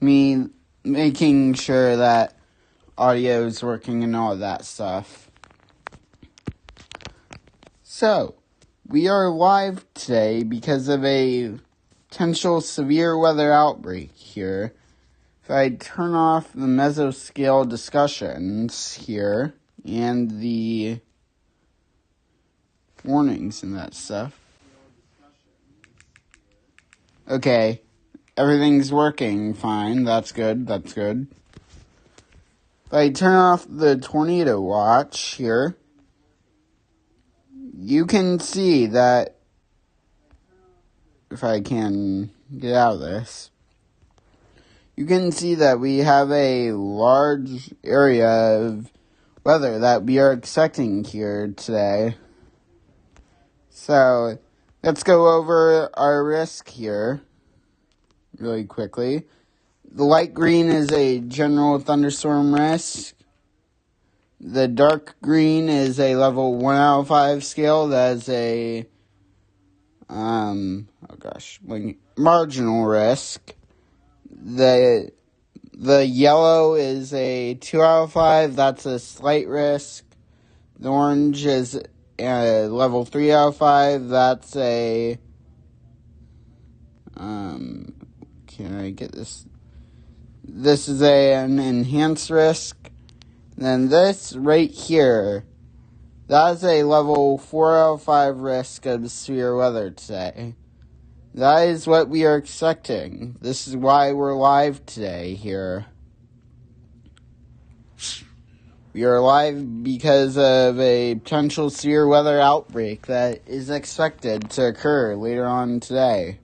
me making sure that audio is working and all that stuff. So, we are live today because of a potential severe weather outbreak here. If I turn off the mesoscale discussions here and the warnings and that stuff. Okay, everything's working fine. That's good. If I turn off the tornado watch here, you can see that, if I can get out of this, you can see that we have a large area of weather that we are expecting here today. So, let's go over our risk here really quickly. The light green is a general thunderstorm risk. The dark green is a level 1 out of 5 scale. That is a marginal risk. The yellow is a 2 out of 5. That's a slight risk. The orange is level 3 out of 5. That's a can I get this? This is an enhanced risk. Then this right here, that is a level 4 out of 5 risk of severe weather today. That is what we are expecting. This is why we're live today here. We are live because of a potential severe weather outbreak that is expected to occur later on today.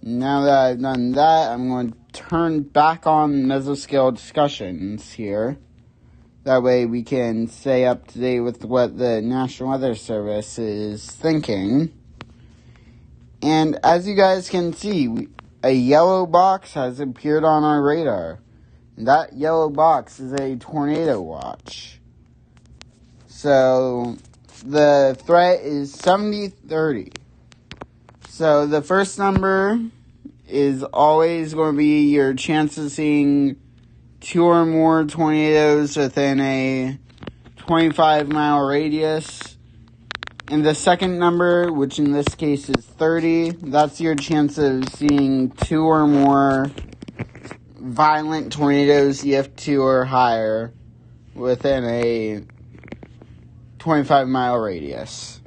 Now that I've done that, I'm going to turn back on mesoscale discussions here. That way we can stay up to date with what the National Weather Service is thinking. And as you guys can see, a yellow box has appeared on our radar. And that yellow box is a tornado watch. So the threat is 70-30. So the first number is always going to be your chance of seeing 2 or more tornadoes within a 25-mile radius. And the second number, which in this case is 30, that's your chance of seeing 2 or more violent tornadoes, EF2 or higher, within a 25-mile radius.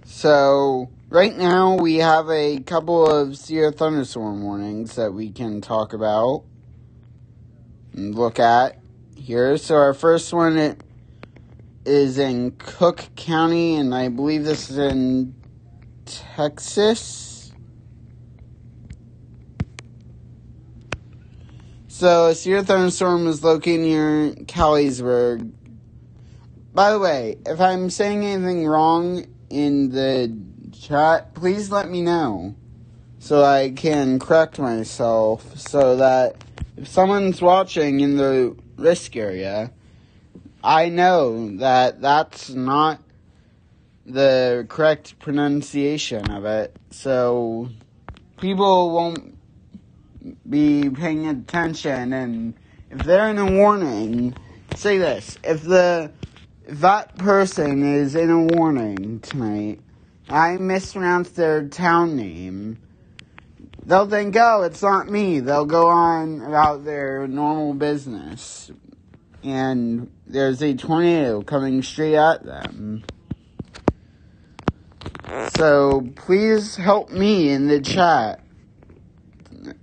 So, right now we have a couple of severe thunderstorm warnings that we can talk about and look at here. So our first one is in Cook County, and I believe this is in Texas. So a severe thunderstorm is located near Calliesburg. By the way, if I'm saying anything wrong in the chat, please let me know so I can correct myself, so that if someone's watching in the risk area, I know that that's not the correct pronunciation of it, so people won't be paying attention. And if they're in a warning, say this: if that person is in a warning tonight, I mispronounced their town name, they'll think, oh, it's not me. They'll go on about their normal business. And there's a tornado coming straight at them. So please help me in the chat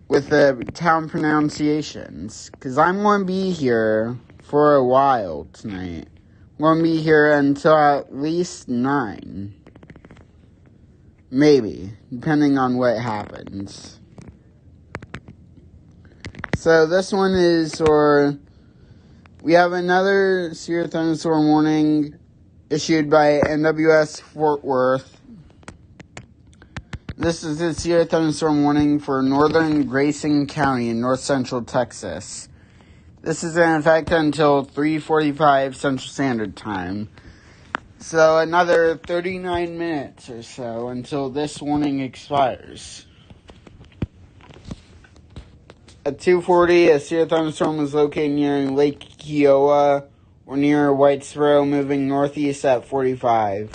with the town pronunciations, because I'm going to be here for a while tonight. I'm going to be here until at least 9. Maybe, depending on what happens. So this one is we have another severe thunderstorm warning issued by NWS Fort Worth. This is a severe thunderstorm warning for northern Grayson County in north central Texas. This is in effect until 3:45 Central Standard Time. So another 39 minutes or so until this warning expires. At 2:40, a severe thunderstorm was located near Lake Kiowa or near Whitesboro, moving northeast at 45.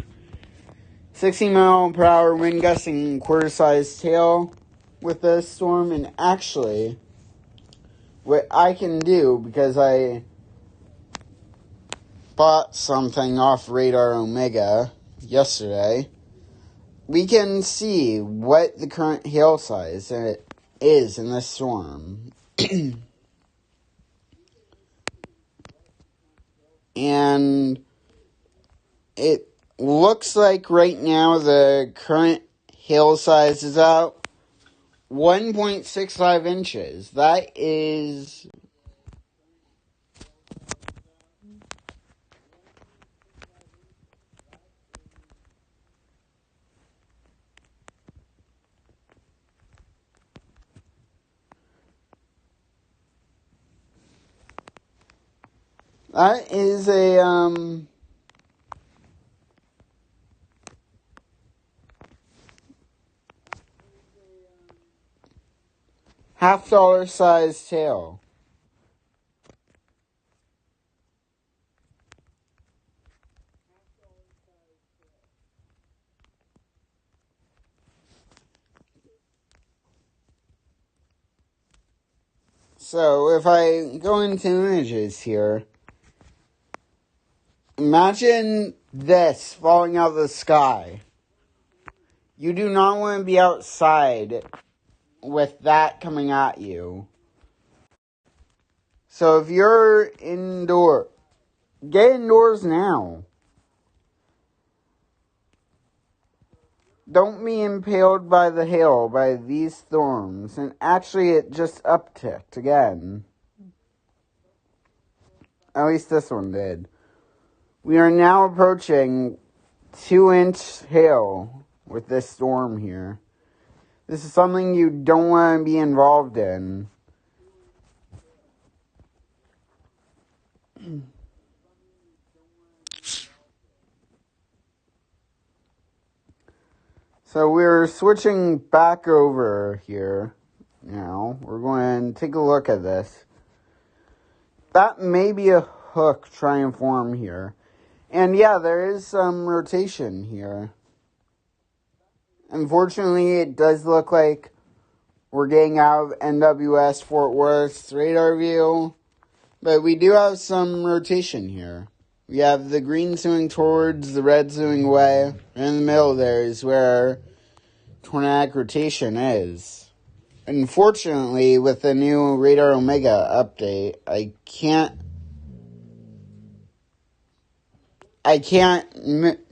60-mile-per-hour wind gusting quarter-sized tail with this storm. And actually, what I can do, because I bought something off Radar Omega yesterday, we can see what the current hail size is in this storm. And it looks like right now the current hail size is out 1.65 inches. That is a $50 size tail. So if I go into images here, imagine this falling out of the sky. You do not want to be outside with that coming at you. So if you're indoor, get indoors now. Don't be impaled by the hail, by these storms. And actually, it just upticked again. At least this one did. We are now approaching 2-inch hail with this storm here. This is something you don't want to be involved in. So we're switching back over here now. We're going to take a look at this. That may be a hook trying to form here. And yeah, there is some rotation here. Unfortunately, it does look like we're getting out of NWS Fort Worth's radar view. But we do have some rotation here. We have the green zooming towards, the red zooming away. And in the middle there is where tornadic rotation is. Unfortunately, with the new Radar Omega update, I can't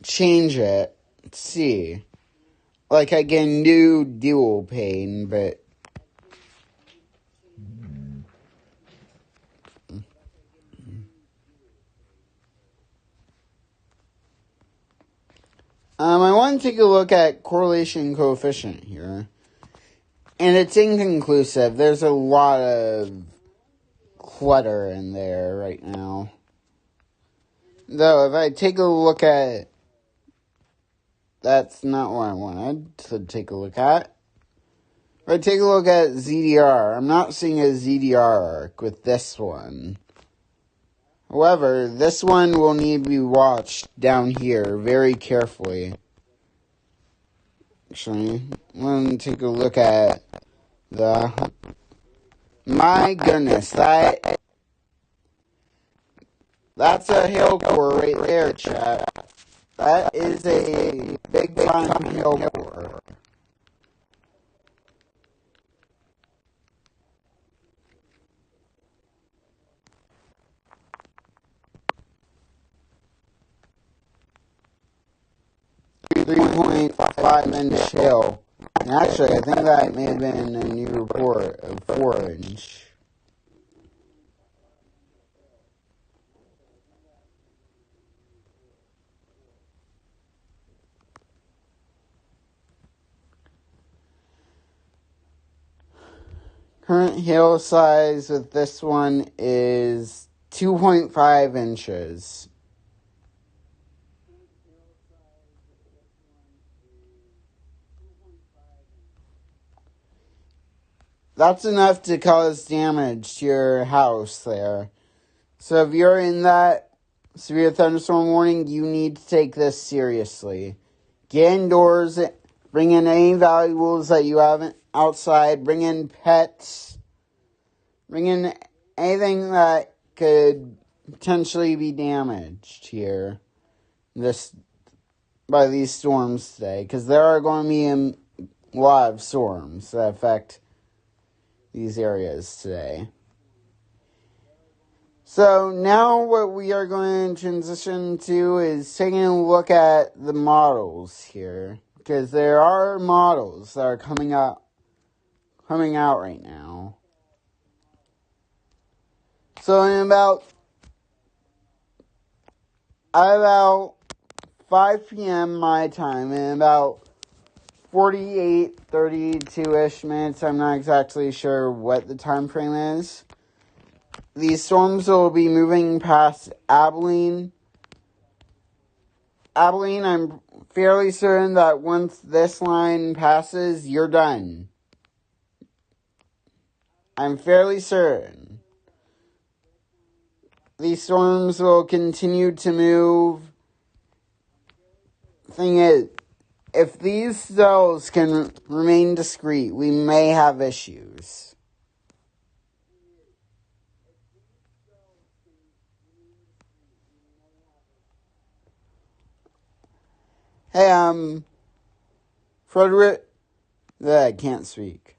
change it. Let's see. Like, I can do dual pane, but I want to take a look at correlation coefficient here. And it's inconclusive. There's a lot of clutter in there right now. Though, if I take a look at... That's not what I wanted to take a look at. If I take a look at ZDR, I'm not seeing a ZDR arc with this one. However, this one will need to be watched down here very carefully. Actually, I'm going to take a look at the... My goodness, that's a hail core right there, chat. That is a big time hail core. .5-inch hail. And actually, I think that may have been a new report of 4-inch. Current hail size with this one is 2.5 inches. that's enough to cause damage to your house there. So if you're in that severe thunderstorm warning, you need to take this seriously. Get indoors, bring in any valuables that you have outside, bring in pets, bring in anything that could potentially be damaged here by these storms today, because there are going to be a lot of storms that affect these areas today. So now what we are going to transition to is taking a look at the models here, because there are models that are coming out right now. So in about 5 p.m. my time, in about 32-ish minutes, I'm not exactly sure what the time frame is, these storms will be moving past Abilene. I'm fairly certain that once this line passes, you're done. I'm fairly certain. These storms will continue to move. Thing is, if these cells can remain discrete, we may have issues. Hey, Frederick, I can't speak.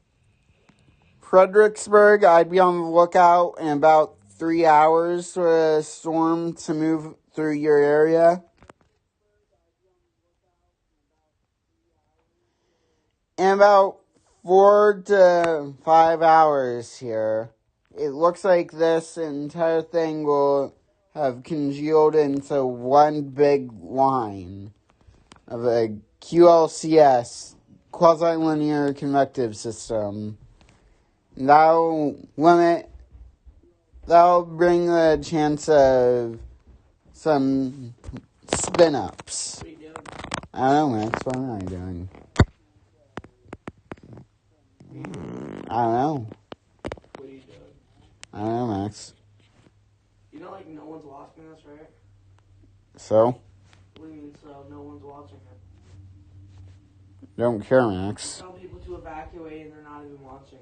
Fredericksburg, I'd be on the lookout in about 3 hours for a storm to move through your area. In about 4 to 5 hours here, it looks like this entire thing will have congealed into one big line of a QLCS, quasi-linear convective system. That'll bring the chance of some spin-ups. What are you doing? I don't know, Max. What am I doing? I don't know. What are you doing? I don't know, Max. You know, like, no one's watching this, right? So? What do you mean, so? No one's watching it. Don't care, Max. Tell people to evacuate and they're not even watching.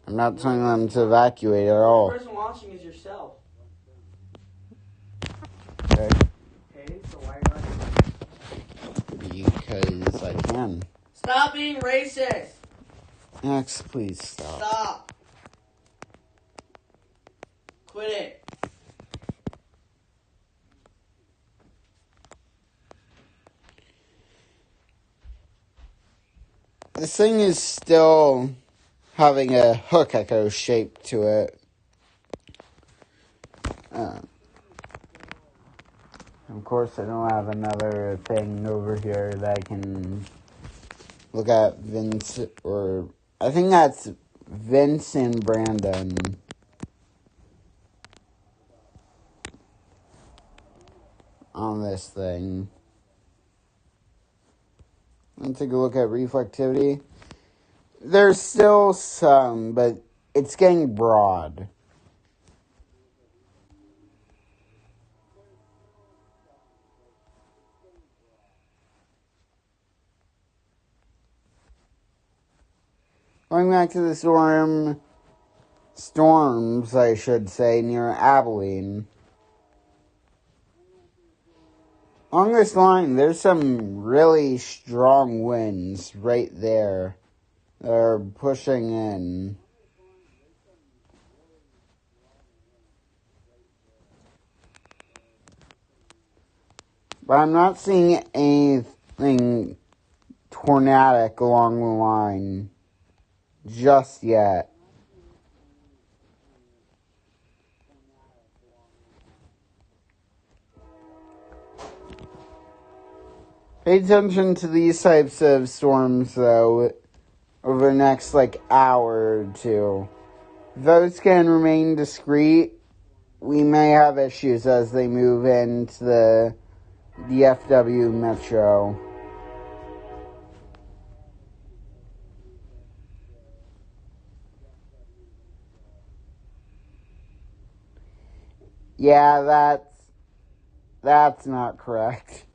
I'm not telling them to evacuate at all. The person watching is yourself. Okay. Okay, so why are you not? Because I can. Stop being racist! Max, please stop. Stop! Quit it. This thing is still having a hook echo shape to it. Of course, I don't have another thing over here that I can look at Vince, or I think that's Vince and Brandon. On this thing. Let's take a look at reflectivity. There's still some, but it's getting broad. Going back to the storms, I should say, near Abilene. Along this line, there's some really strong winds right there that are pushing in. But I'm not seeing anything tornadic along the line just yet. Pay attention to these types of storms, though, over the next, hour or two. If those can remain discrete, we may have issues as they move into the DFW metro. Yeah, that's not correct.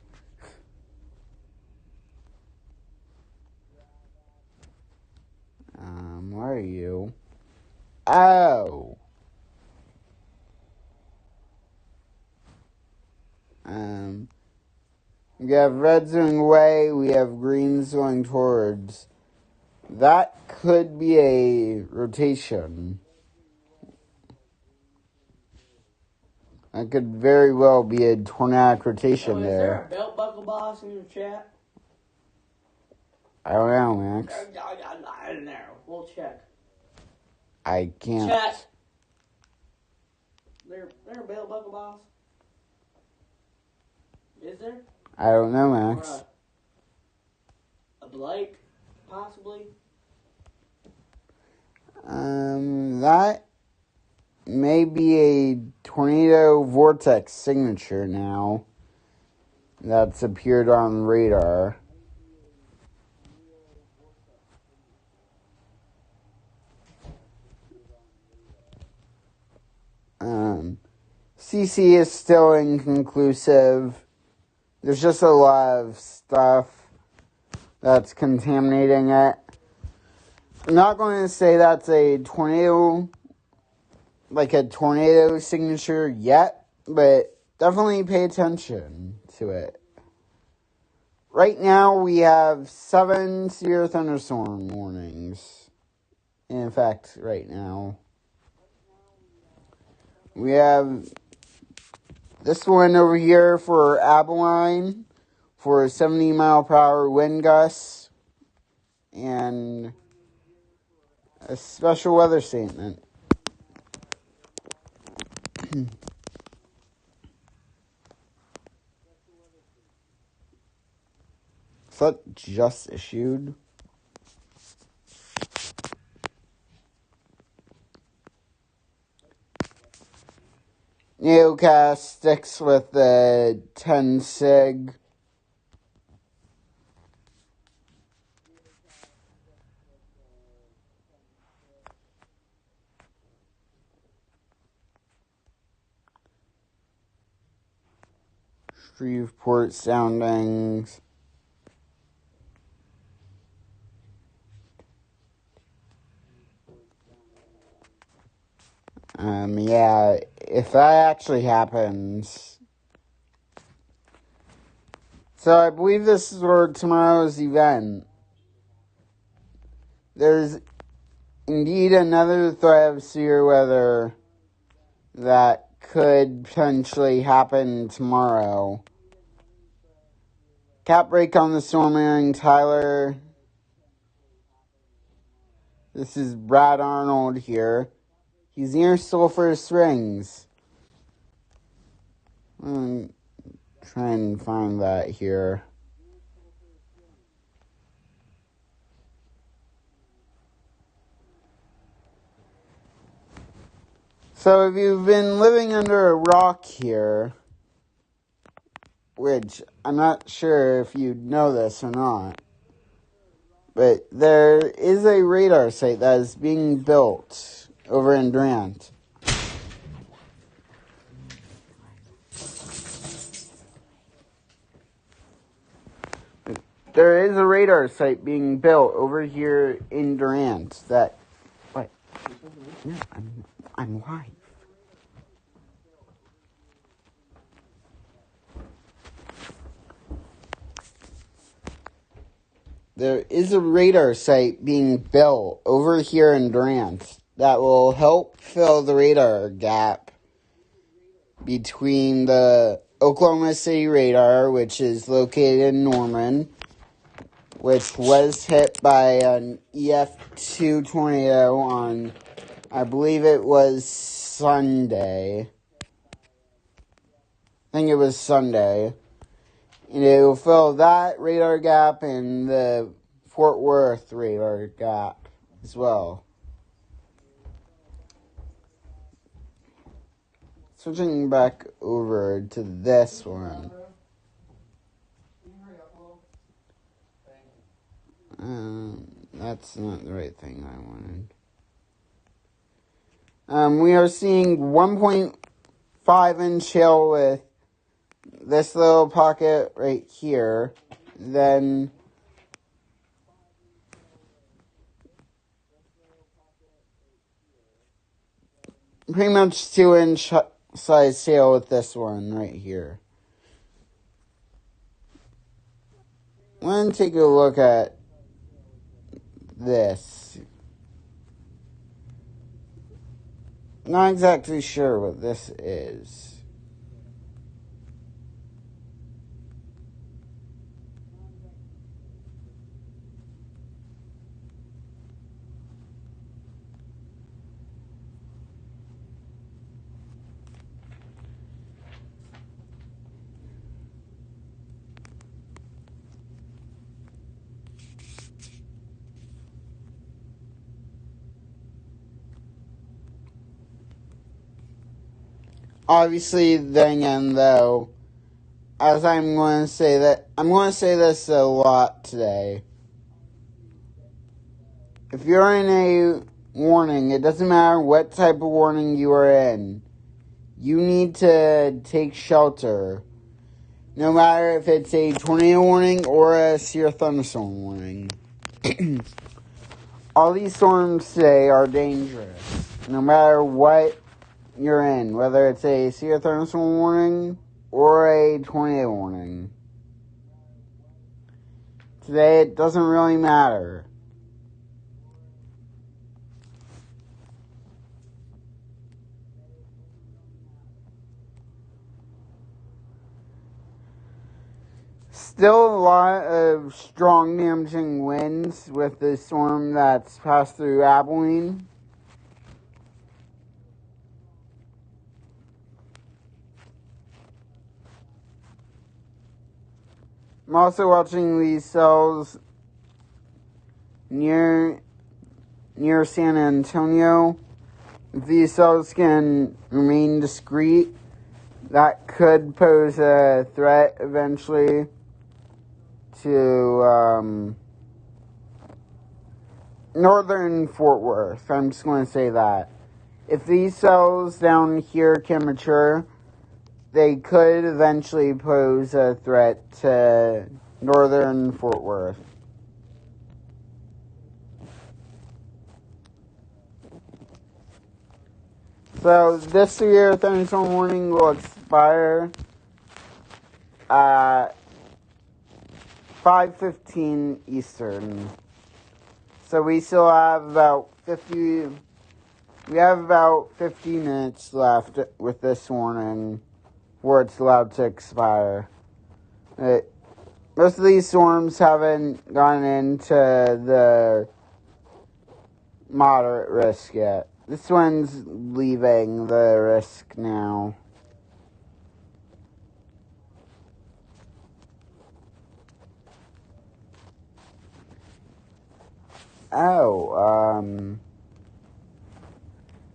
Where are you? Oh. We have reds going away, we have greens going towards. That could be a rotation. That could very well be a tornadic rotation Is there. there a belt buckle boss in your chat? I don't know, Max. I don't know. We'll check. I can't. Chat. There a belt buckle boss? Is there? I don't know, Max. Or a Blake, possibly? That may be a tornado vortex signature now that's appeared on radar. CC is still inconclusive. There's just a lot of stuff that's contaminating it. I'm not going to say that's a tornado, like a tornado signature yet, but definitely pay attention to it. Right now, we have 7 severe thunderstorm warnings in effect right now. We have this one over here for Abilene for 70 mile per hour wind gusts and a special weather statement. Is that just issued? Neocast sticks with the 10 sig. Shreveport soundings. Yeah, if that actually happens. So I believe this is for tomorrow's event. There's indeed another threat of severe weather that could potentially happen tomorrow. Cap break on the storm airing Tyler. This is Brad Arnold here. He's near Sulphur Springs. Try and find that here. So if you've been living under a rock here, which I'm not sure if you know this or not, but there is a radar site that is being built over in Durant. There is a radar site being built over here in Durant that... What? No, I'm live. There is a radar site being built over here in Durant that will help fill the radar gap between the Oklahoma City radar, which is located in Norman, which was hit by an EF2 tornado on, I believe it was Sunday. I think it was Sunday. And it will fill that radar gap and the Fort Worth radar gap as well. Switching back over to this one. That's not the right thing I wanted. We are seeing 5-inch hail with this little pocket right here. Then pretty much 2-inch size hail with this one right here. I'm going to take a look at this. Not exactly sure what this is. Obviously, then again, though, as I'm going to say this a lot today. If you're in a warning, it doesn't matter what type of warning you are in, you need to take shelter. No matter if it's a tornado warning or a severe thunderstorm warning. All these storms today are dangerous. No matter what you're in, whether it's a severe thunderstorm warning or a tornado warning. Today, it doesn't really matter. Still a lot of strong damaging winds with the storm that's passed through Abilene. I'm also watching these cells near San Antonio. If these cells can remain discreet, that could pose a threat eventually to northern Fort Worth. I'm just going to say that. If these cells down here can mature, they could eventually pose a threat to northern Fort Worth. So this severe thunderstorm warning will expire at 5:15 Eastern. So we still have about 50 minutes left with this warning before it's allowed to expire. Most of these storms haven't gone into the moderate risk yet. This one's leaving the risk now.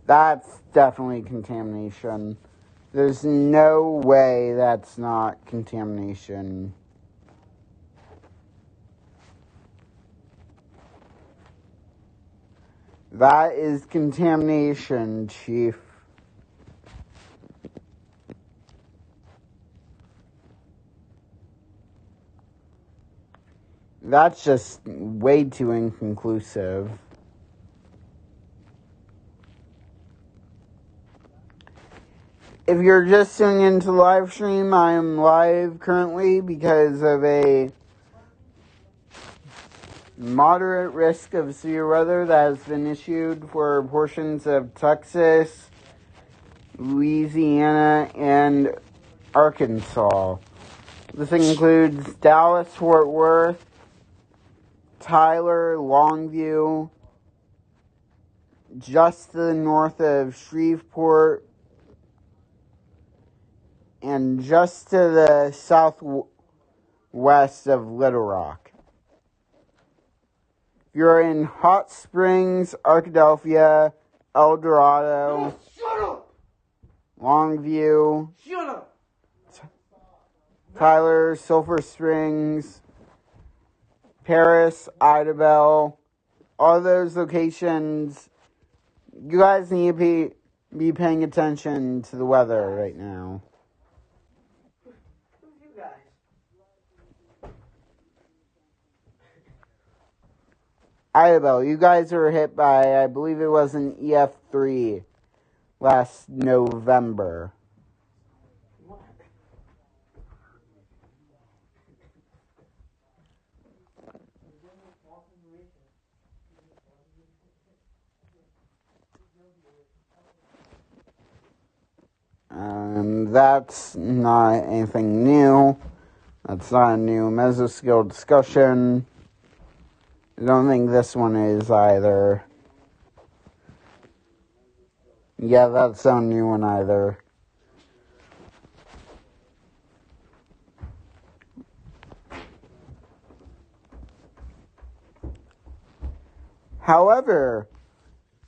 That's definitely contamination. There's no way that's not contamination. That is contamination, Chief. That's just way too inconclusive. If you're just tuning into the live stream, I am live currently because of a moderate risk of severe weather that has been issued for portions of Texas, Louisiana, and Arkansas. This includes Dallas, Fort Worth, Tyler, Longview, just to the north of Shreveport, and just to the southwest of Little Rock. If you're in Hot Springs, Arkadelphia, El Dorado, Longview, Tyler, Sulphur Springs, Paris, Idabel, all those locations, you guys need to be paying attention to the weather right now. Who's you guys? Idabel, you guys were hit by, I believe it was an EF3 last November. What? That's not anything new. That's not a new mesoskill discussion. I don't think this one is either. Yeah, that's not a new one either. However,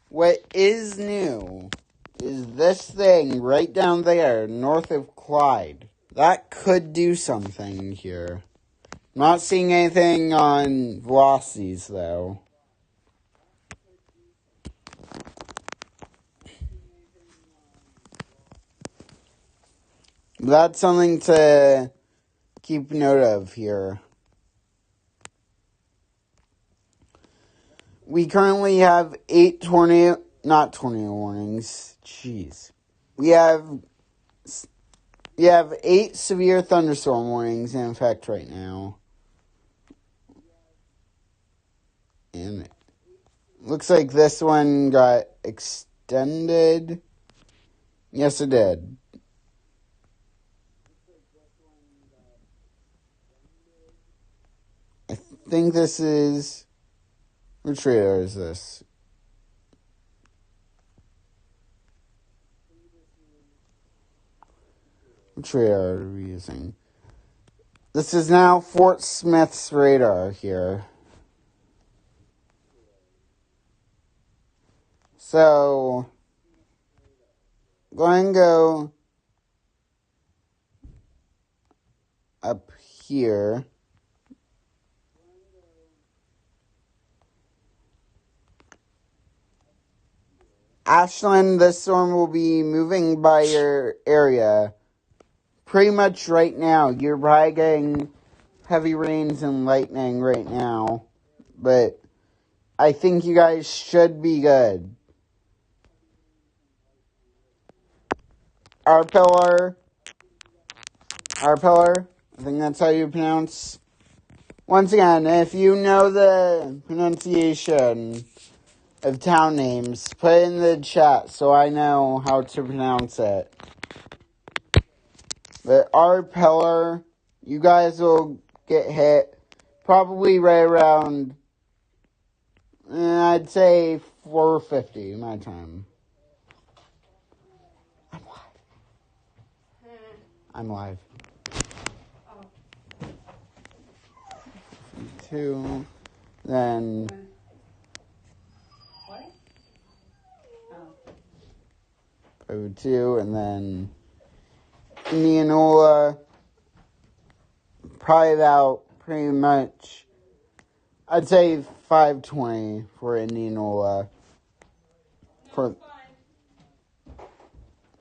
what is new is this thing right down there, north of Clyde. That could do something here. Not seeing anything on velocities, though. That's something to keep note of here. We currently have 8 tornado warnings. Jeez. We have 8 severe thunderstorm warnings in effect right now. And it looks like this one got extended. Yes, it did. I think this is... Which radar is this? Which radar are we using? This is now Fort Smith's radar here. So, go ahead and go up here. Ashland, this storm will be moving by your area pretty much right now. You're probably getting heavy rains and lightning right now, but I think you guys should be good. Our pillar, I think that's how you pronounce. Once again, if you know the pronunciation of town names, put it in the chat so I know how to pronounce it. But our pillar, you guys will get hit probably right around, I'd say 4:50 my time. I'm live. Oh. 2, then... What? Oh. 2, and then Indianola, probably about pretty much, I'd say 5:20 for Indianola.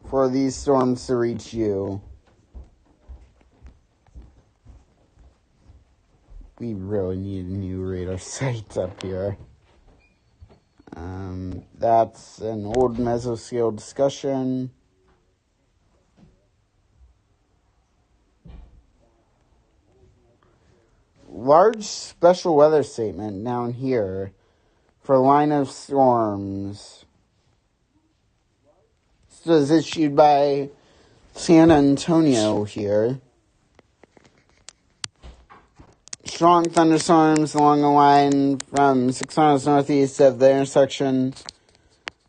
For these storms to reach you. We really need a new radar site up here. That's an old mesoscale discussion. Large special weather statement down here for line of storms. This was issued by San Antonio here. Strong thunderstorms along the line from 6 miles northeast of the intersection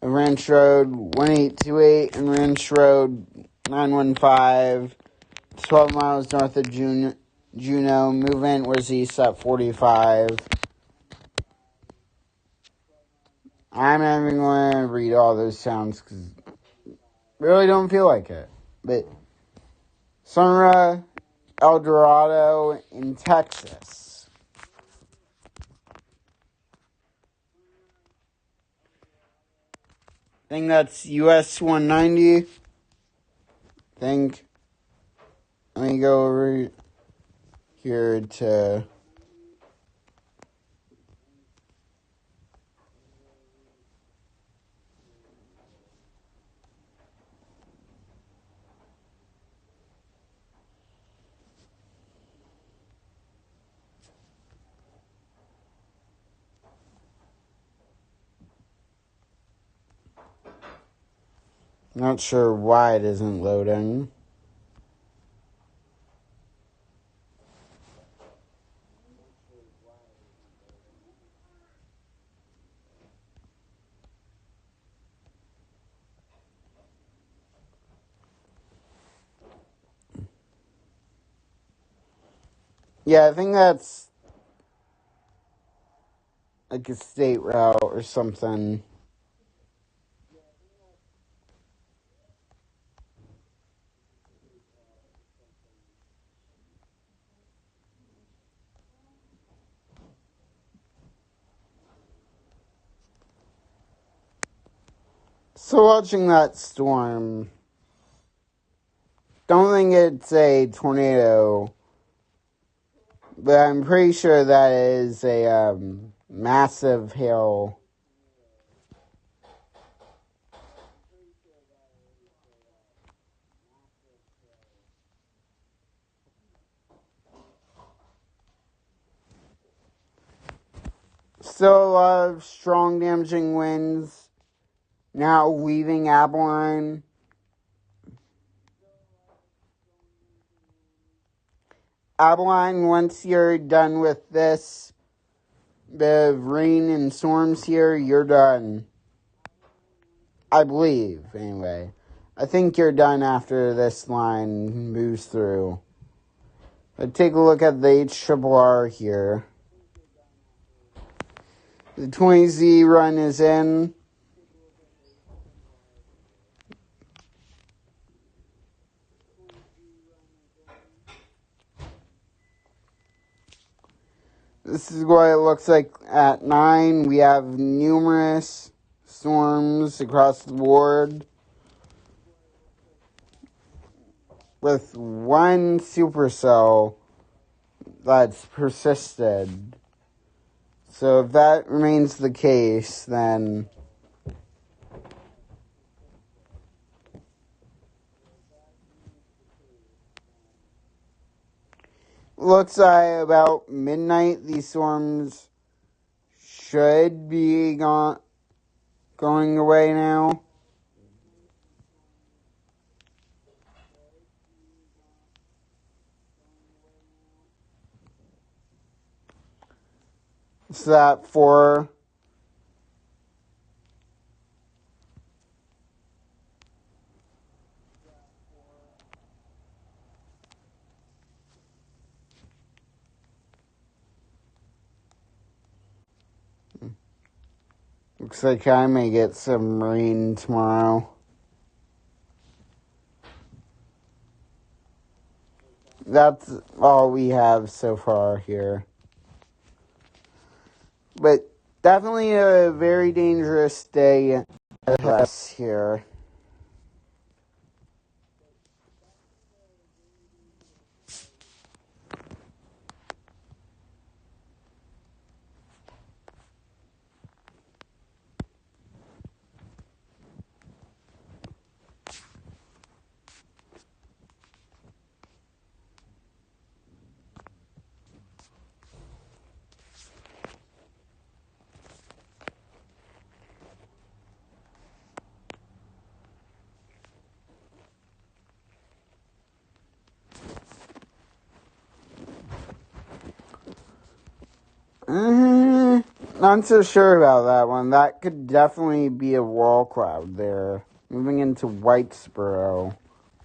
of Ranch Road 1828 and Ranch Road 915, 12 miles north of Juneau. Movement was east at 45. I'm not even going to read all those sounds because I really don't feel like it. But Sonora, El Dorado in Texas. think that's US 190. Think. Let me go over here to. Not sure why it isn't loading. Yeah, I think that's like a state route or something. So watching that storm, don't think it's a tornado, but I'm pretty sure that is a massive hail. Still a lot of strong damaging winds now leaving Abilene. Abilene, once you're done with this bit of rain and storms here, you're done. I believe, anyway. I think you're done after this line moves through. But take a look at the HRRR here. The 20Z run is in. This is what it looks like at 9. We have numerous storms across the board, with one supercell that's persisted. So if that remains the case, then looks like about midnight these storms should be going away now. So that for looks like I may get some rain tomorrow. That's all we have so far here. But definitely a very dangerous day for us here. Not so sure about that one. That could definitely be a wall cloud there. Moving into Whitesboro.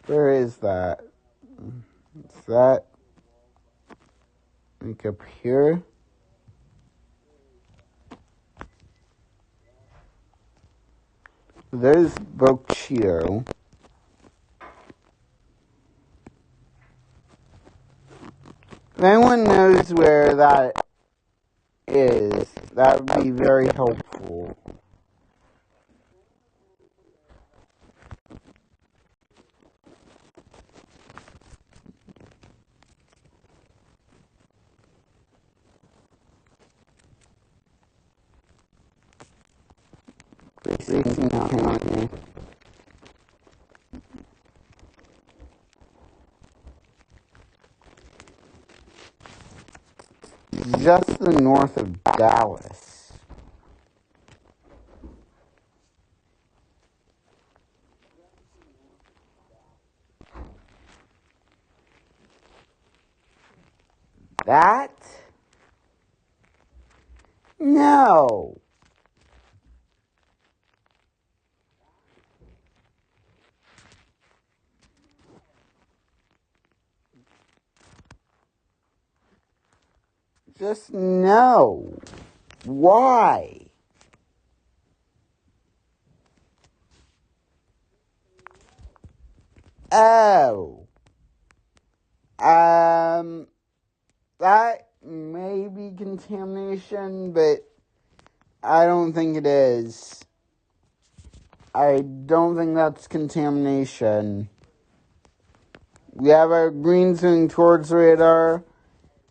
Where is that? Is that like up here? There's Bochito. If anyone knows where that is, that would be very helpful. racing county. Just the north of Dallas. That? No. Just no. Why? Oh. That may be contamination, but I don't think it is. I don't think that's contamination. We have our green zooming towards radar,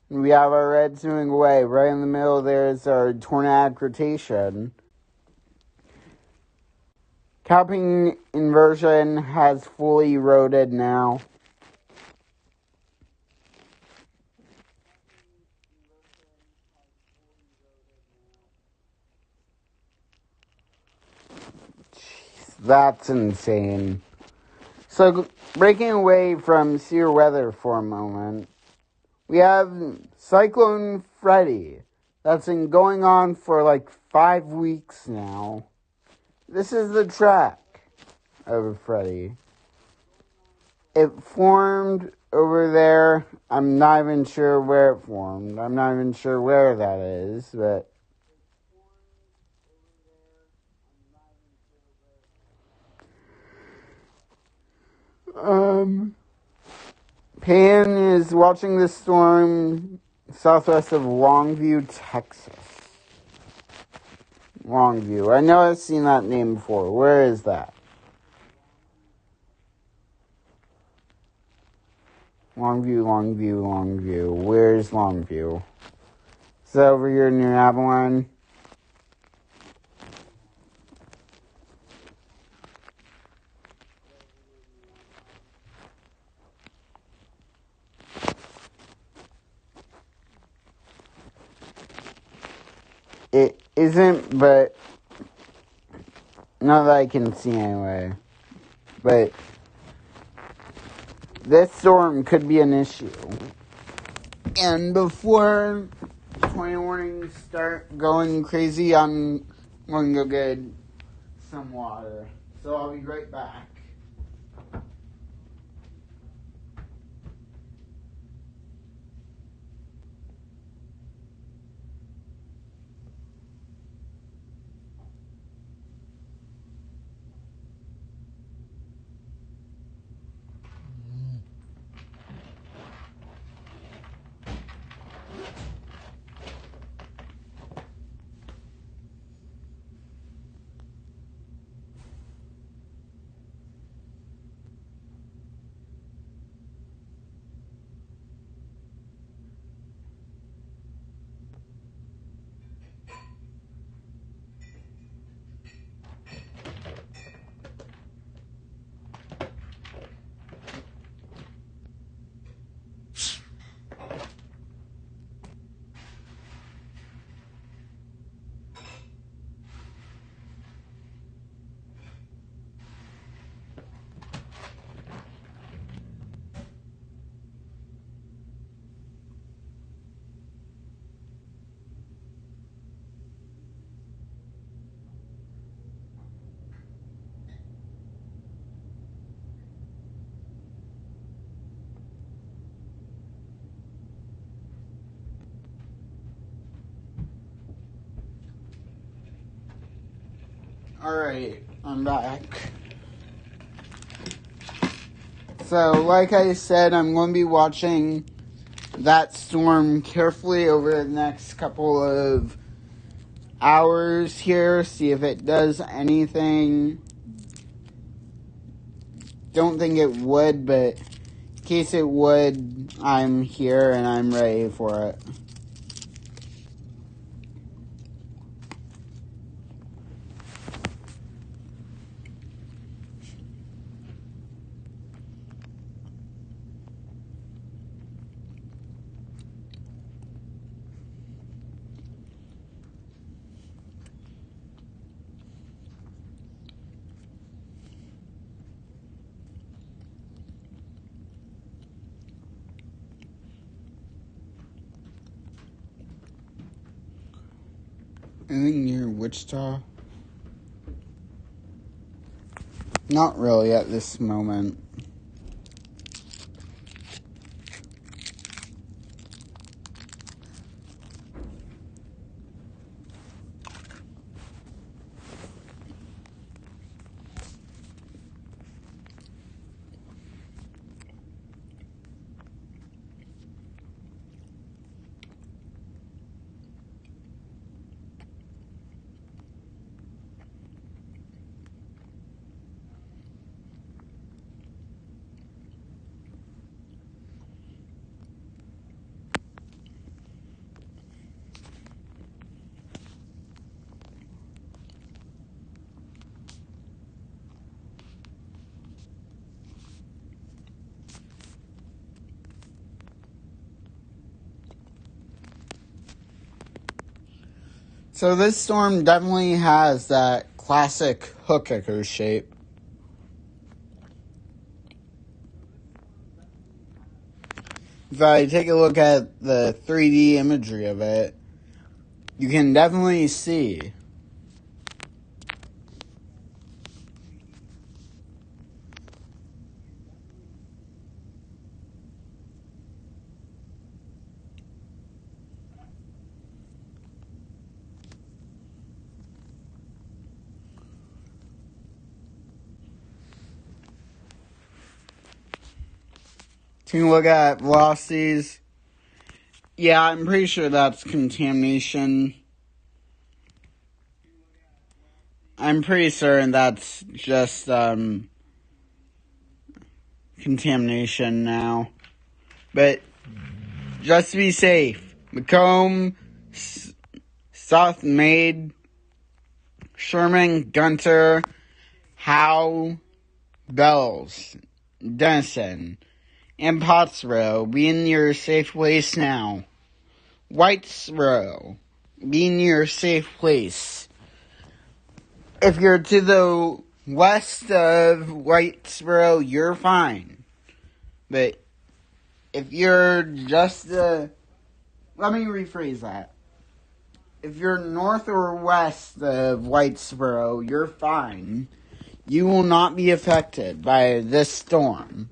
and we have our red zooming away. Right in the middle there is our tornadic rotation. Capping inversion has fully eroded now. Jeez, that's insane. So, breaking away from severe weather for a moment, we have Cyclone Freddy. That's been going on for like 5 weeks now. This is the track of Freddy. It formed over there. I'm not even sure where it formed. I'm not even sure where that is, but Pan is watching this storm southwest of Longview, Texas. Longview. I know I've seen that name before. Where is that? Longview. Where's Longview? Is that over here near Avalon? It isn't, but not that I can see anyway. But this storm could be an issue. And before 20 warnings start going crazy, I'm going to go get some water. So I'll be right back. Alright, I'm back. So, like I said, I'm going to be watching that storm carefully over the next couple of hours here, see if it does anything. Don't think it would, but in case it would, I'm here and I'm ready for it. Anything near Wichita? Not really at this moment. So this storm definitely has that classic hook echo shape. If I take a look at the 3D imagery of it, you can definitely see. Taking a look at velocities. Yeah, I'm pretty sure that's contamination. I'm pretty certain that's just contamination now. But just to be safe, Macomb, South Maid, Sherman, Gunter, Howe, Bells, Denison, and Pottsboro, be in your safe place now. Whitesboro, be in your safe place. If you're to the west of Whitesboro, you're fine. But if you're just let me rephrase that. If you're north or west of Whitesboro, you're fine. You will not be affected by this storm.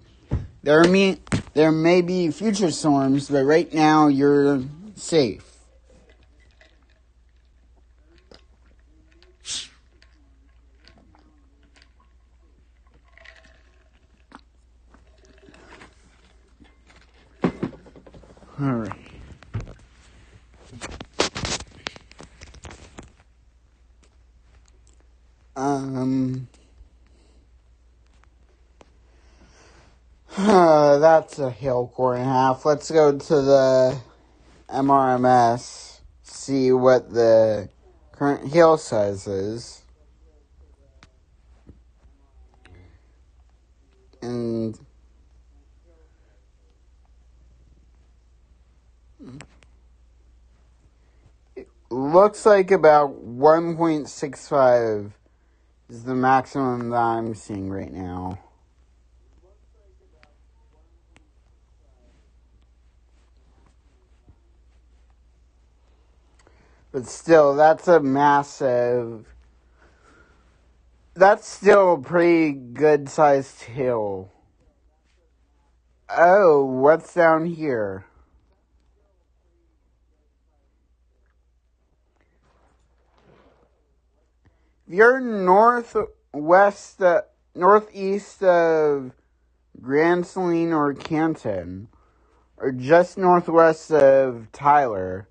There may be future storms, but right now you're safe. Alright. That's a hail core and a half. Let's go to the MRMS, see what the current hail size is. And it looks like about 1.65 is the maximum that I'm seeing right now. But still, that's still a pretty good sized hill. Oh, what's down here? If you're northeast of Grand Saline or Canton, or just northwest of Tyler,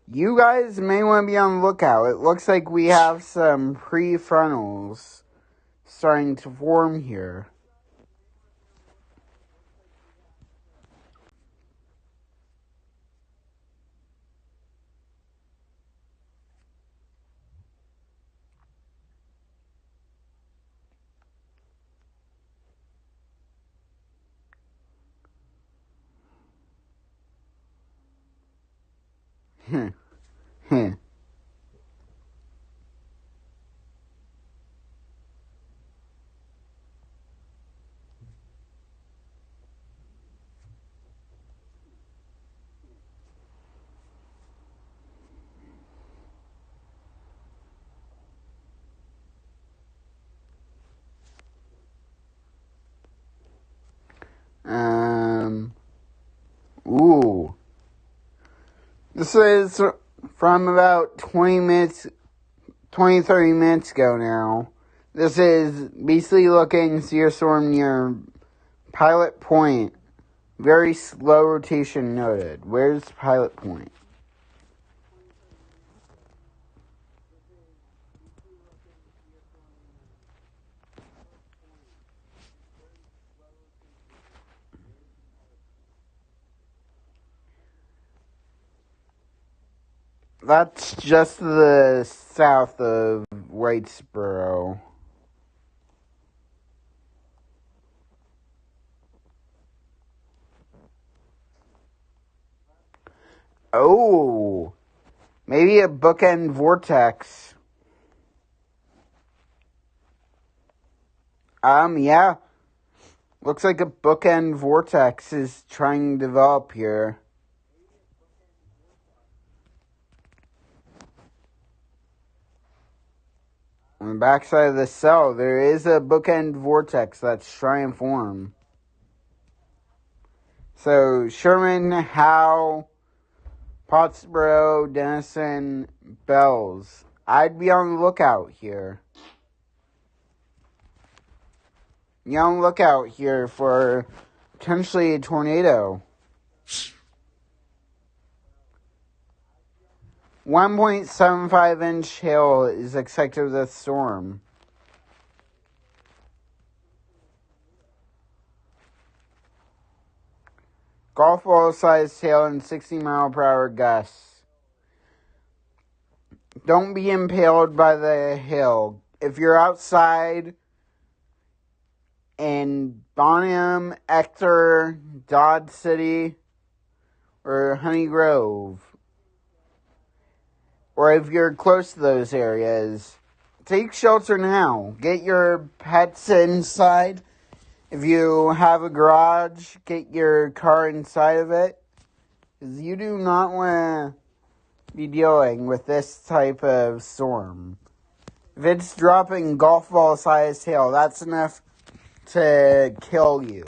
you guys may want to be on the lookout. It looks like we have some prefrontals starting to form here. This is from about 30 minutes ago now. This is basically looking to your storm near Pilot Point. Very slow rotation noted. Where's Pilot Point? That's just the south of Whitesboro. Oh, maybe a bookend vortex. Yeah. Looks like a bookend vortex is trying to develop here. On the backside of the cell, there is a bookend vortex that's trying to form. So, Sherman, Howe, Pottsboro, Denison, Bells. I'd be on the lookout here. Be on the lookout here for potentially a tornado. 1.75-inch hail is expected with this storm. Golf ball sized hail and 60-mile-per-hour gusts. Don't be impaled by the hail. If you're outside in Bonham, Ector, Dodge City, or Honey Grove, or if you're close to those areas, take shelter now. Get your pets inside. If you have a garage, get your car inside of it. Because you do not want to be dealing with this type of storm. If it's dropping golf ball sized hail, that's enough to kill you.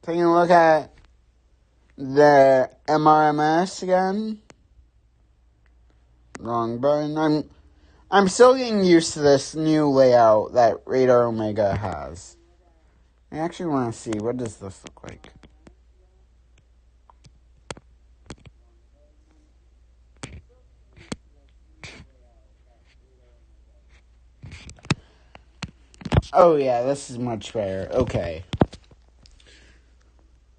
Taking a look at the MRMS again. Wrong button. I'm still getting used to this new layout that Radar Omega has. I actually want to see, what does this look like? Oh yeah, this is much better. Okay.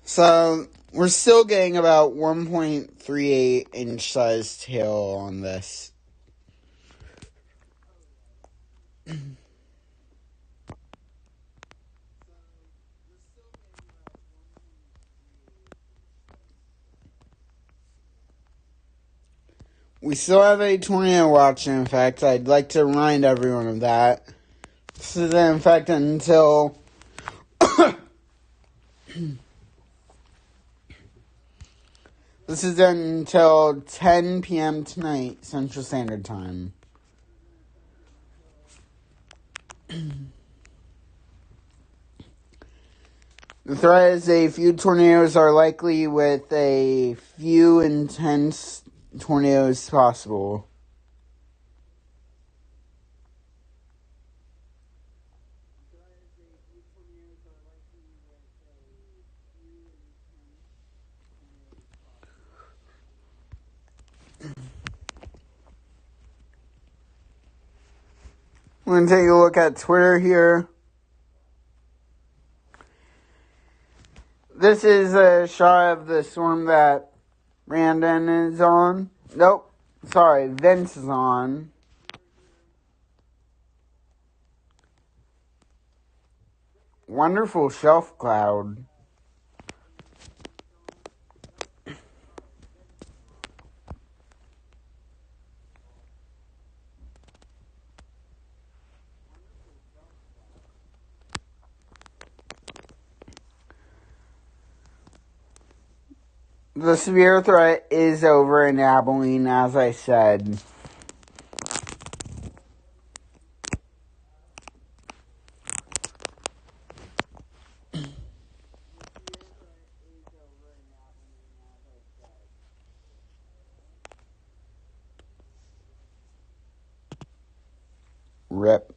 So, we're still getting about 1.38 inch sized hail on this. We still have a tornado watch, in fact. I'd like to remind everyone of that. This is in fact until this is until 10 p.m. tonight, Central Standard Time. The threat is a few tornadoes are likely, with a few intense tornadoes possible. We're going to take a look at Twitter here. This is a shot of the storm that Brandon is on. Nope. Sorry, Vince is on. Wonderful shelf cloud. The severe threat is over in Abilene, as I said. Rip.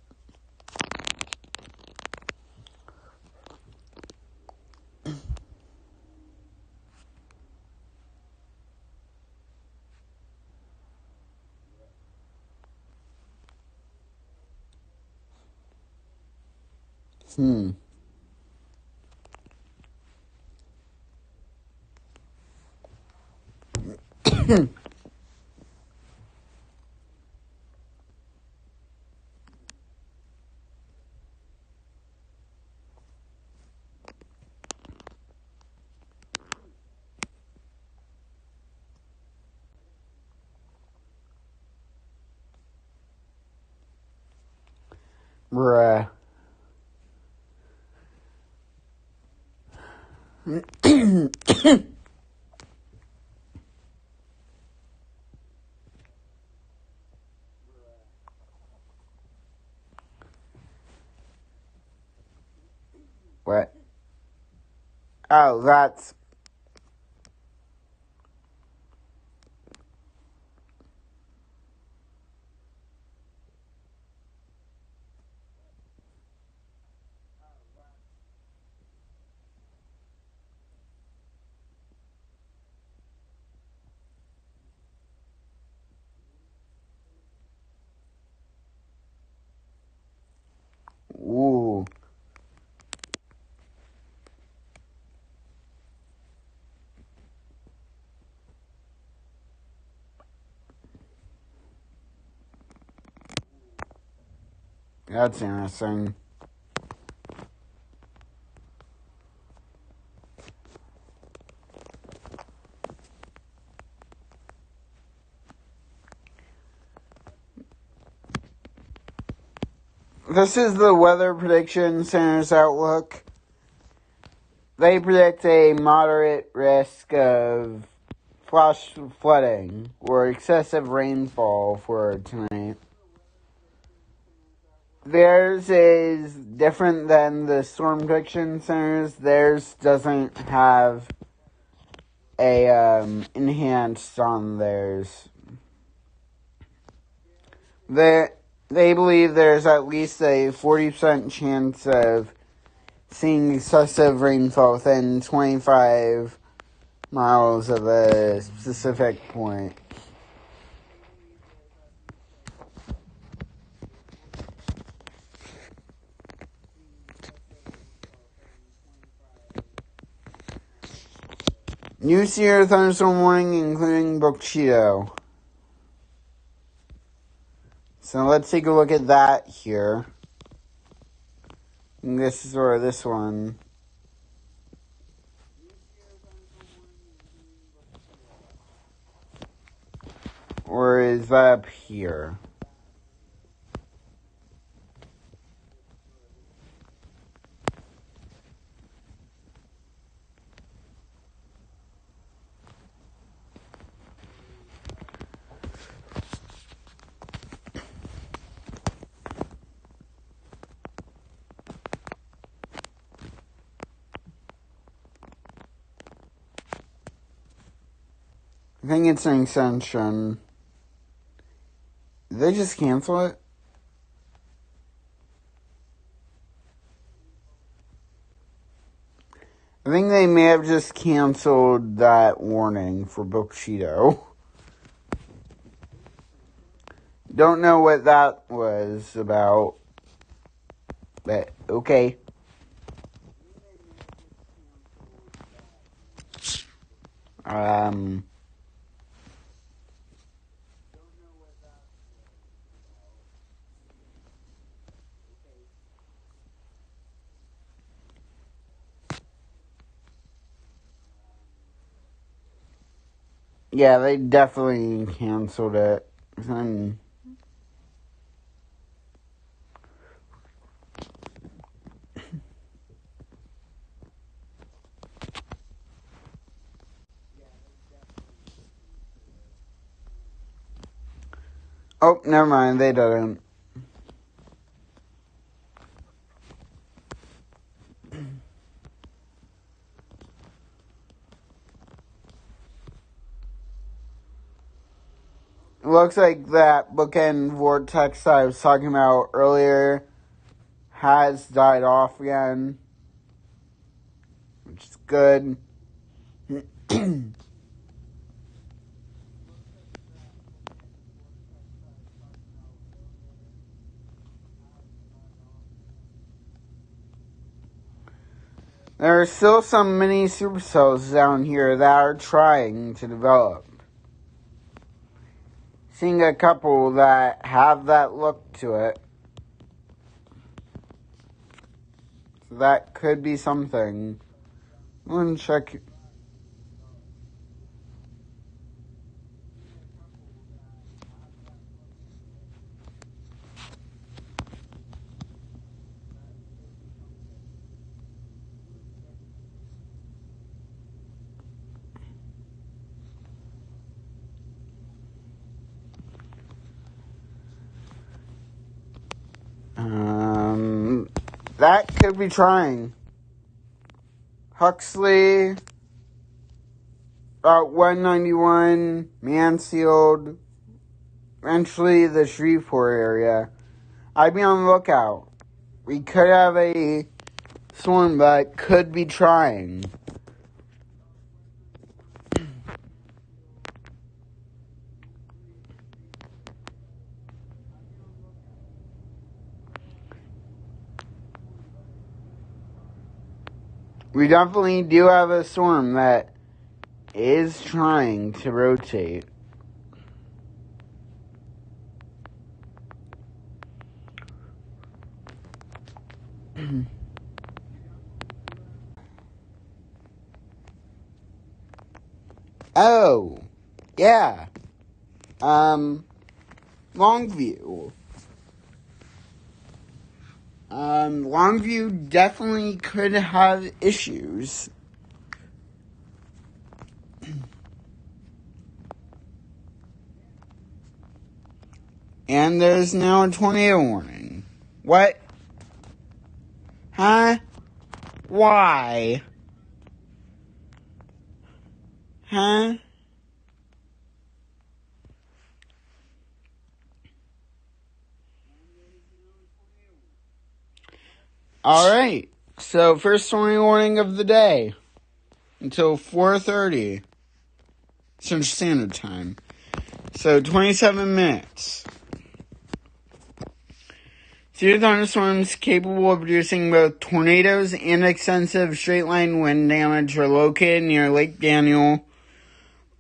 Bruh. What? Oh, that's... Ooh. That's interesting. This is the Weather Prediction Center's outlook. They predict a moderate risk of flash flooding or excessive rainfall for tonight. Theirs is different than the Storm Prediction Center's. Theirs doesn't have a enhanced on theirs. They believe there's at least a 40% chance of seeing excessive rainfall within 25 miles of a specific point. New severe thunderstorm warning, including Bookcheeto. So let's take a look at that here. And this is where this one. Or is that up here? I think it's an extension. Did they just cancel it? I think they may have just canceled that warning for Bookcheeto. Don't know what that was about. But, okay. Yeah, they definitely canceled it. Oh, never mind, they didn't. looks like that bookend vortex I was talking about earlier has died off again, which is good. There are still some mini supercells down here that are trying to develop. Seeing a couple that have that look to it. So that could be something. I'm gonna check. That could be trying. Huxley, Route 191, Mansfield, eventually the Shreveport area. I'd be on the lookout. We could have a storm that could be trying. We definitely do have a storm that is trying to rotate. Oh, yeah. Longview. Longview definitely could have issues. And there's now a tornado warning. What? Huh? Why? Huh? Alright. So, first tornado warning of the day. Until 4:30. Central Standard Time. So, 27 minutes. Severe thunderstorms capable of producing both tornadoes and extensive straight-line wind damage are located near Lake Daniel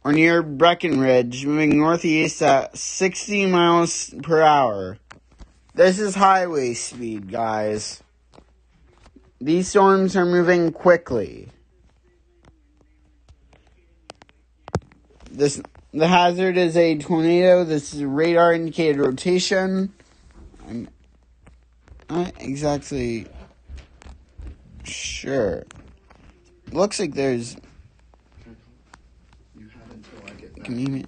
or near Breckenridge, moving northeast at 60 miles per hour. This is highway speed, guys. These storms are moving quickly. The hazard is a tornado. This is radar indicated rotation. I'm not exactly sure. Looks like there's. You have until I get back. Give me.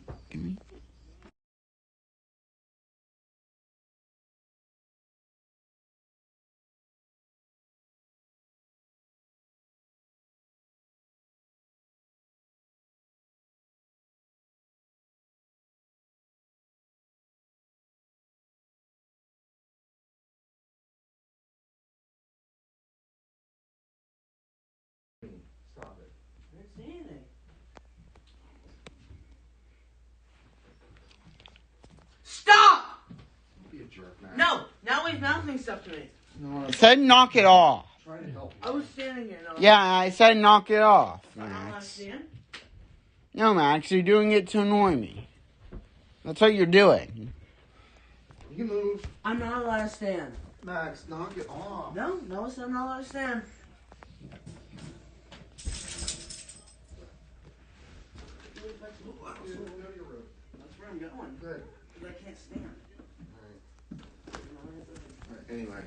Stop it. I didn't see anything. Stop! Don't be a jerk, man. No! Now he's mouthing stuff to me. No, I said knock it off. try to help I you. was standing here. No. Yeah, I said knock it off, I don't Max. understand. No, Max, you're doing it to annoy me. That's what you're doing. You can move. I'm not allowed to stand. Max, knock it off. No, I'm not allowed to stand. Go to your room. That's where I'm going. Good. Because I can't stand. Alright, anyway.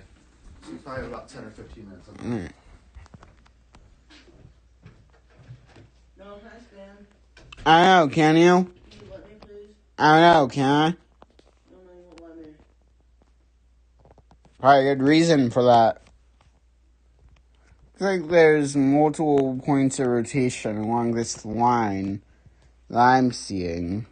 So you probably have about 10 or 15 minutes. Alright. No, can I stand? I don't know, can you? Can you let me, please? I don't know, can I? No, you won't let me. Probably a good reason for that. Looks like there's multiple points of rotation along this line that I'm seeing.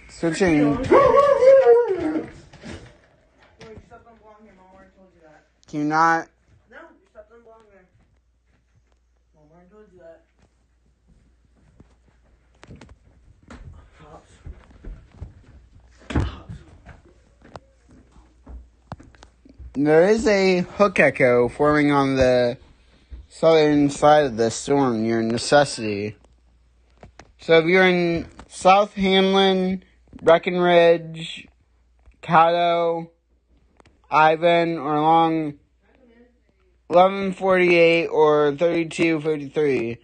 Switching. Wait, you stepped on belong here. Mom already told you that. Can you not? No, you stepped on belong there. Mom already told you that. Pops. There is a hook echo forming on the southern side of the storm near Necessity. So if you're in South Hamlin, Breckenridge, Caddo, Ivan, or along 1148 or 3253,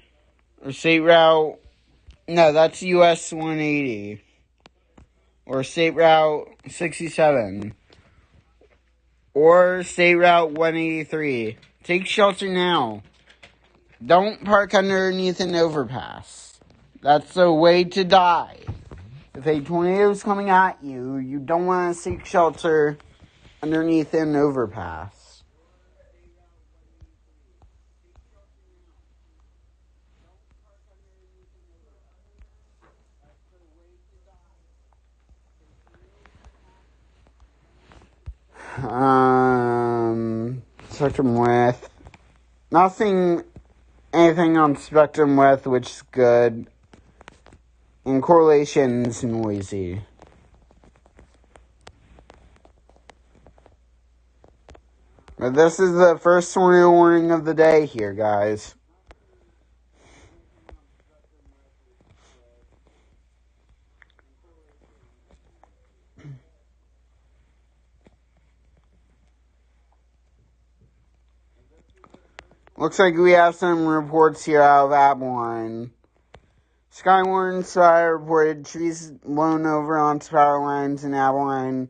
or State Route, no, that's US 180, or State Route 67, or State Route 183. Take shelter now. Don't park underneath an overpass. That's the way to die. If a tornado is coming at you, you don't want to seek shelter underneath an overpass. Spectrum width. Anything on spectrum width, which is good. And correlation's noisy. But this is the first tornado warning of the day here, guys. Looks like we have some reports here out of Abilene. Skywarn Spire reported trees blown over onto power lines in Abilene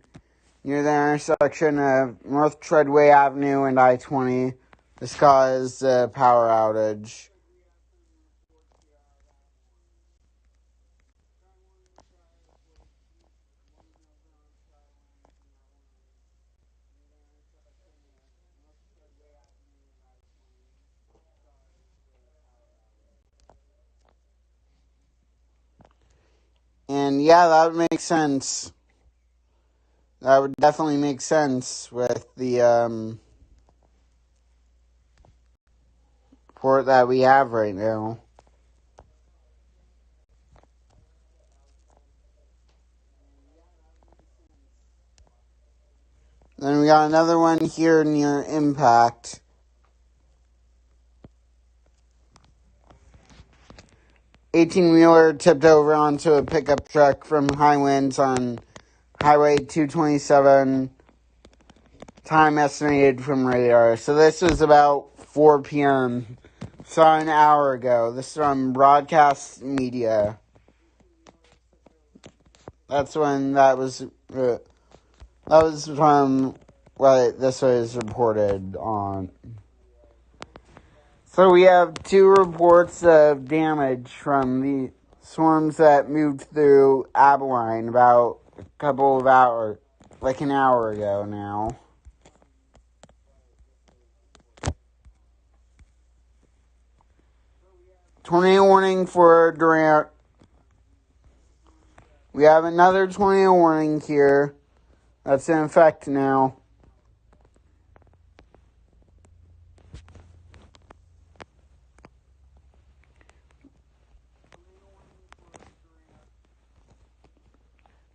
near the intersection of North Treadway Avenue and I-20. This caused a power outage. And yeah, that would make sense. That would definitely make sense with the port that we have right now. Then we got another one here near Impact. Eighteen-wheeler tipped over onto a pickup truck from high winds on Highway 227. Time estimated from radar. So this was about 4 p.m. Saw an hour ago. This is from Broadcast Media. That's when that was from what this was reported on. So we have 2 reports of damage from the storms that moved through Abilene about a couple of hours, like an hour ago now. Tornado warning for Durant. We have another tornado warning here that's in effect now.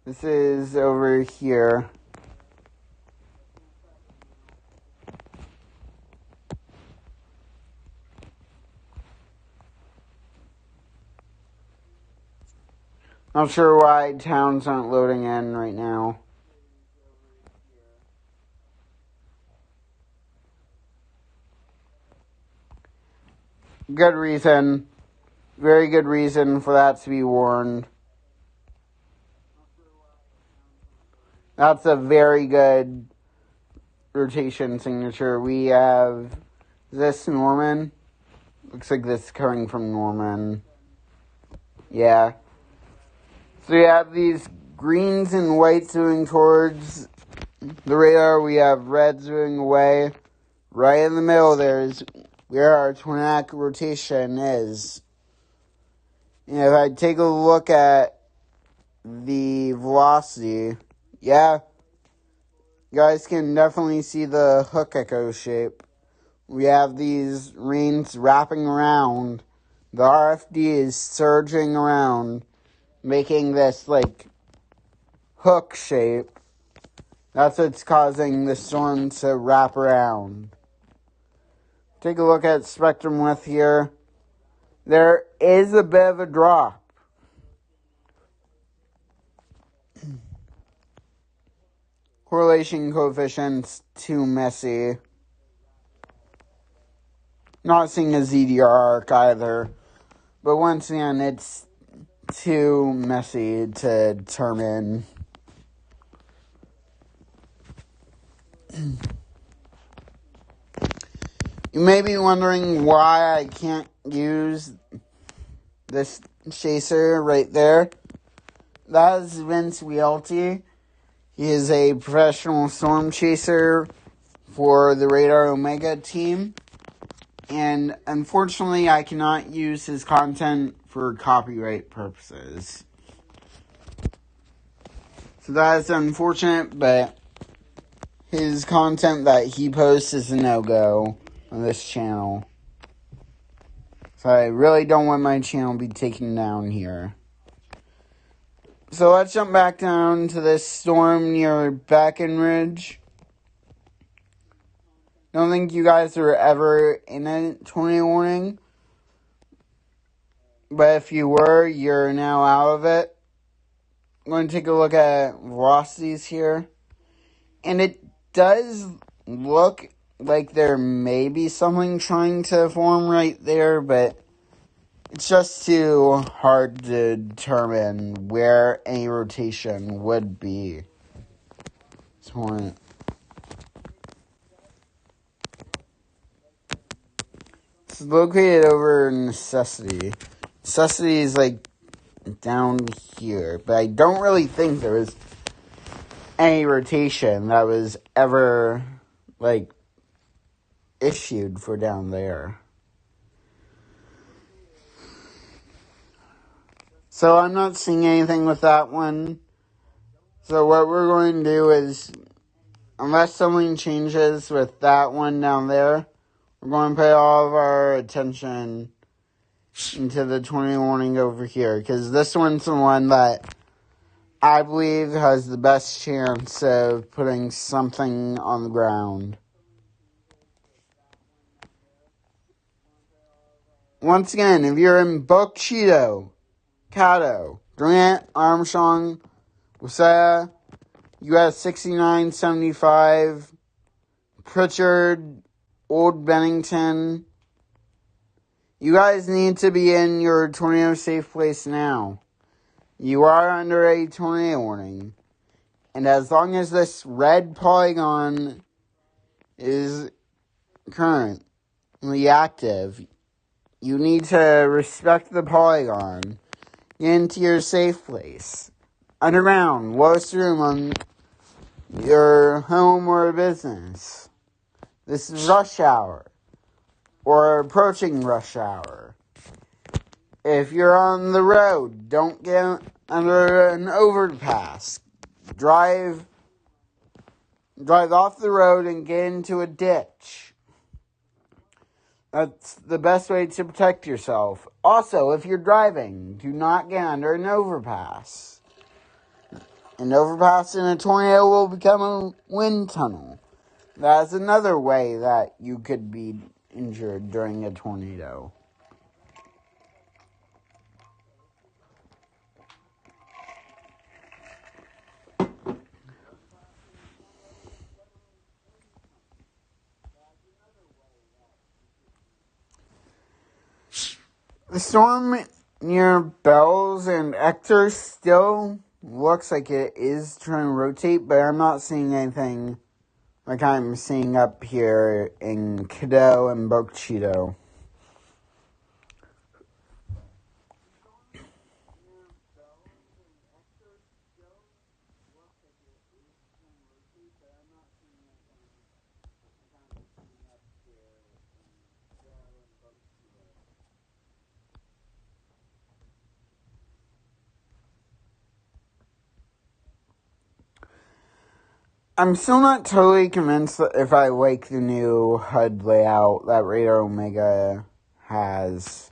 This is over here. Not sure why towns aren't loading in right now. Good reason. Very good reason for that to be warned. That's a very good rotation signature. We have this Norman. Looks like this is coming from Norman. Yeah. So we have these greens and whites moving towards the radar. We have reds moving away. Right in the middle there is where our tornadic rotation is. And if I take a look at the velocity. Yeah, you guys can definitely see the hook echo shape. We have these rings wrapping around. The RFD is surging around, making this, like, hook shape. That's what's causing the storm to wrap around. Take a look at spectrum width here. There is a bit of a drop. Correlation coefficient's too messy. Not seeing a ZDR arc either. But once again, it's too messy to determine. You may be wondering why I can't use this chaser right there. That is Vince Realty. He is a professional storm chaser for the Radar Omega team. And unfortunately, I cannot use his content for copyright purposes. So that is unfortunate, but his content that he posts is a no-go on this channel. So I really don't want my channel to be taken down here. So let's jump back down to this storm near Breckenridge. Don't think you guys are ever in a tornado warning. But if you were, you're now out of it. I'm going to take a look at velocities here. And it does look like there may be something trying to form right there, but it's just too hard to determine where any rotation would be. It's located over Necessity. Necessity is like down here, but I don't really think there was any rotation that was ever like issued for down there. So I'm not seeing anything with that one. So what we're going to do is, unless something changes with that one down there, we're going to pay all of our attention into the 20 warning over here, because this one's the one that I believe has the best chance of putting something on the ground. Once again, if you're in Boca Chica, Caddo, Durant, Armstrong, Wasaya, US 6975, Pritchard, Old Bennington, you guys need to be in your tornado safe place now. You are under a tornado warning. And as long as this red polygon is currently active, you need to respect the polygon. Get into your safe place. Underground, lowest room on your home or business. This is rush hour, or approaching rush hour. If you're on the road, don't get under an overpass. Drive off the road and get into a ditch. That's the best way to protect yourself. Also, if you're driving, do not get under an overpass. An overpass in a tornado will become a wind tunnel. That's another way that you could be injured during a tornado. The storm near Bells and Ector still looks like it is trying to rotate, but I'm not seeing anything like I'm seeing up here in Caddo and Boca Chica. I'm still not totally convinced that if I like the new HUD layout that Radar Omega has.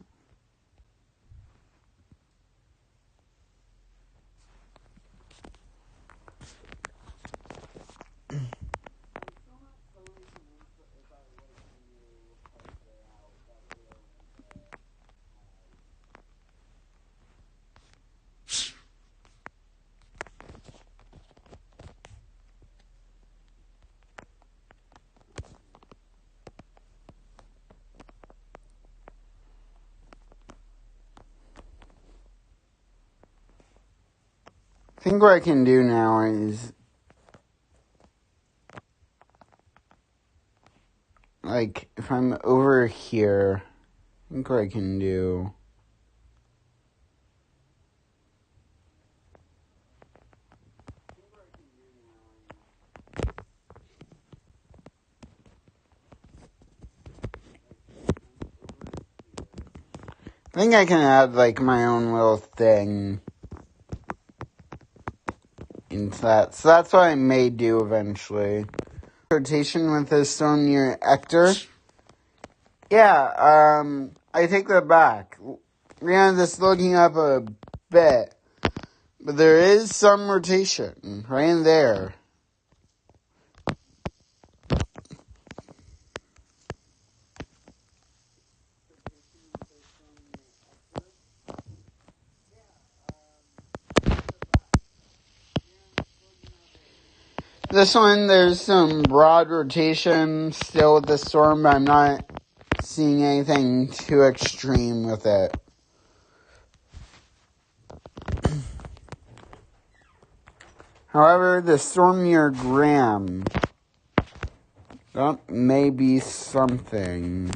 I think what I can do now is, like, if I'm over here, I think what I can do. I think I can add, like, my own little thing into that. So that's what I may do eventually. Rotation with the storm near Ector. Yeah, I take that back. Rihanna just looking up a bit. But there is some rotation right in there. This one, there's some broad rotation still with the storm, but I'm not seeing anything too extreme with it. However, the storm near Graham, that may be something.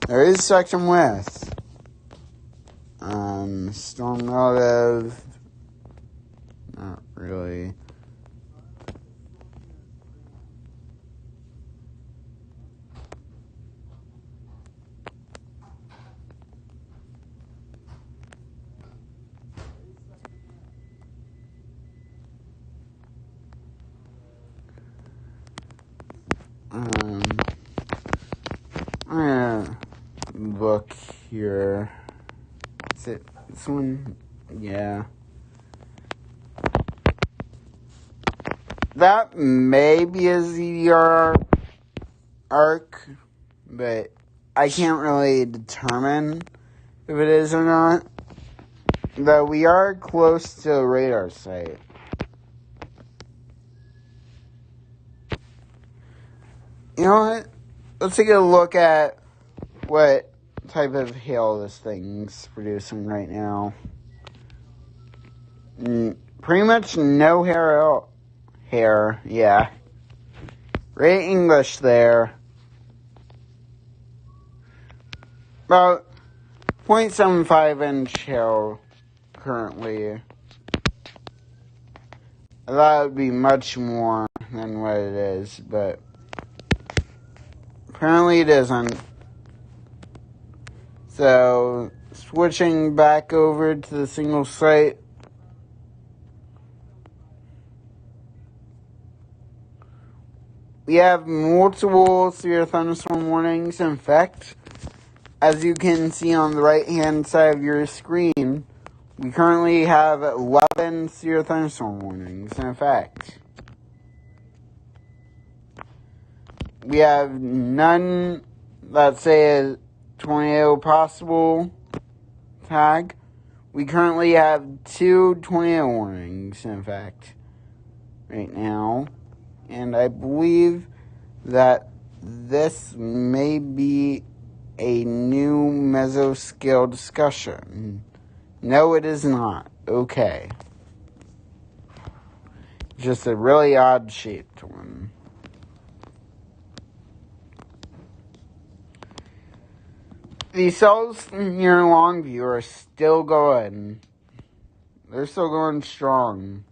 There is section with. Storm relative, not really. I'm gonna look here. Is it this one? Yeah. That may be a ZDR arc, but I can't really determine if it is or not. Though we are close to a radar site. You know what? Let's take a look at what type of hail this thing's producing right now. Pretty much no hair, yeah. Great English there. About 0.75 inch hail currently. I thought it would be much more than what it is, but apparently it isn't. So, switching back over to the single site. We have multiple severe thunderstorm warnings. In fact, as you can see on the right-hand side of your screen, we currently have 11 severe thunderstorm warnings. In fact, we have none that say a tornado possible tag. We currently have 2 tornado warnings, in fact, right now. And I believe that this may be a new mesoscale discussion. No, it is not. Okay. Just a really odd-shaped one. The cells near Longview are still going. They're still going strong.